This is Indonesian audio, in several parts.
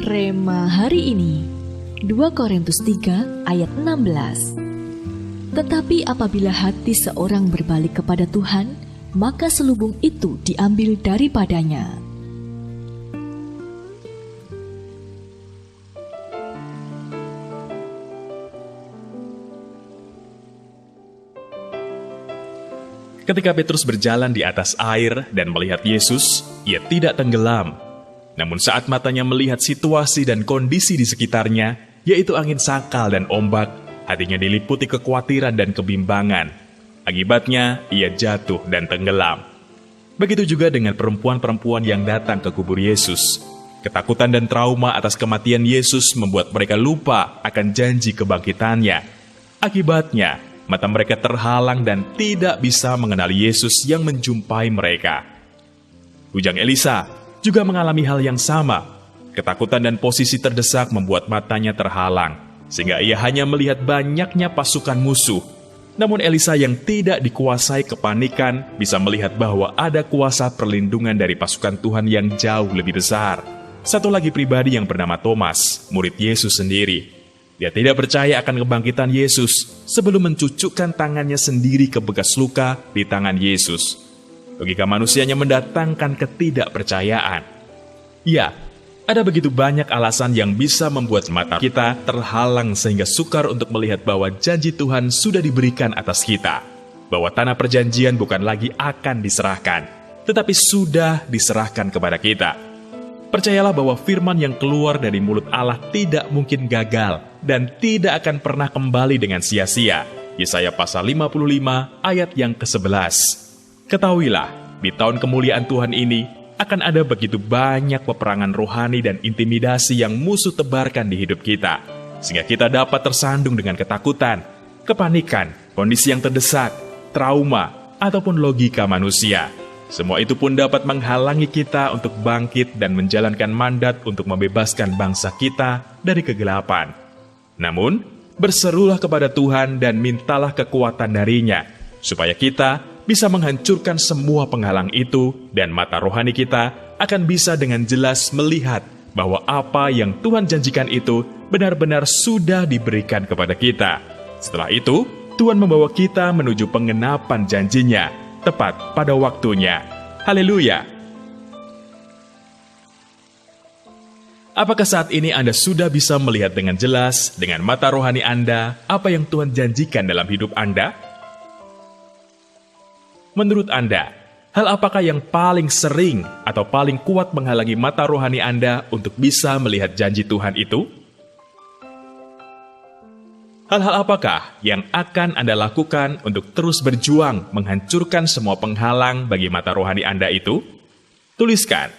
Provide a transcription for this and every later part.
Rema hari ini 2 Korintus 3 ayat 16. Tetapi apabila hati seorang berbalik kepada Tuhan, maka selubung itu diambil daripadanya. Ketika Petrus berjalan di atas air dan melihat Yesus, ia tidak tenggelam. Namun saat matanya melihat situasi dan kondisi di sekitarnya, yaitu angin sakal dan ombak, hatinya diliputi kekhawatiran dan kebimbangan. Akibatnya, ia jatuh dan tenggelam. Begitu juga dengan perempuan-perempuan yang datang ke kubur Yesus. Ketakutan dan trauma atas kematian Yesus membuat mereka lupa akan janji kebangkitannya. Akibatnya, mata mereka terhalang dan tidak bisa mengenali Yesus yang menjumpai mereka. Bujang Elisa juga mengalami hal yang sama. Ketakutan dan posisi terdesak membuat matanya terhalang, sehingga ia hanya melihat banyaknya pasukan musuh. Namun Elisa yang tidak dikuasai kepanikan bisa melihat bahwa ada kuasa perlindungan dari pasukan Tuhan yang jauh lebih besar. Satu lagi pribadi yang bernama Thomas, murid Yesus sendiri. Dia tidak percaya akan kebangkitan Yesus sebelum mencucukkan tangannya sendiri ke bekas luka di tangan Yesus. Logika manusianya mendatangkan ketidakpercayaan. Ya, ada begitu banyak alasan yang bisa membuat mata kita terhalang sehingga sukar untuk melihat bahwa janji Tuhan sudah diberikan atas kita. Bahwa tanah perjanjian bukan lagi akan diserahkan, tetapi sudah diserahkan kepada kita. Percayalah bahwa firman yang keluar dari mulut Allah tidak mungkin gagal dan tidak akan pernah kembali dengan sia-sia. Yesaya pasal 55 ayat yang ke-11. Ketahuilah, di tahun kemuliaan Tuhan ini akan ada begitu banyak peperangan rohani dan intimidasi yang musuh tebarkan di hidup kita, sehingga kita dapat tersandung dengan ketakutan, kepanikan, kondisi yang terdesak, trauma, ataupun logika manusia. Semua itu pun dapat menghalangi kita untuk bangkit dan menjalankan mandat untuk membebaskan bangsa kita dari kegelapan. Namun, berserulah kepada Tuhan dan mintalah kekuatan darinya, supaya kita bisa menghancurkan semua penghalang itu dan mata rohani kita akan bisa dengan jelas melihat bahwa apa yang Tuhan janjikan itu benar-benar sudah diberikan kepada kita. Setelah itu, Tuhan membawa kita menuju pengenapan janjinya, tepat pada waktunya. Haleluya! Apakah saat ini Anda sudah bisa melihat dengan jelas, dengan mata rohani Anda, apa yang Tuhan janjikan dalam hidup Anda? Menurut Anda, hal apakah yang paling sering atau paling kuat menghalangi mata rohani Anda untuk bisa melihat janji Tuhan itu? Hal-hal apakah yang akan Anda lakukan untuk terus berjuang menghancurkan semua penghalang bagi mata rohani Anda itu? Tuliskan.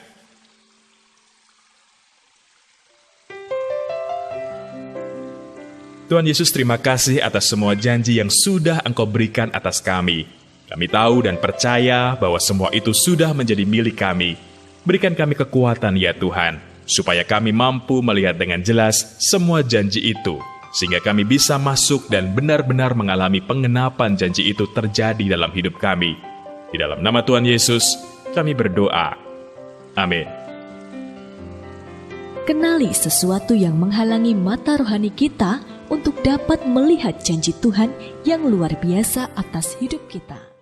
Tuhan Yesus, terima kasih atas semua janji yang sudah Engkau berikan atas kami. Kami tahu dan percaya bahwa semua itu sudah menjadi milik kami. Berikan kami kekuatan ya Tuhan, supaya kami mampu melihat dengan jelas semua janji itu, sehingga kami bisa masuk dan benar-benar mengalami pengenapan janji itu terjadi dalam hidup kami. Di dalam nama Tuhan Yesus, kami berdoa. Amin. Kenali sesuatu yang menghalangi mata rohani kita untuk dapat melihat janji Tuhan yang luar biasa atas hidup kita.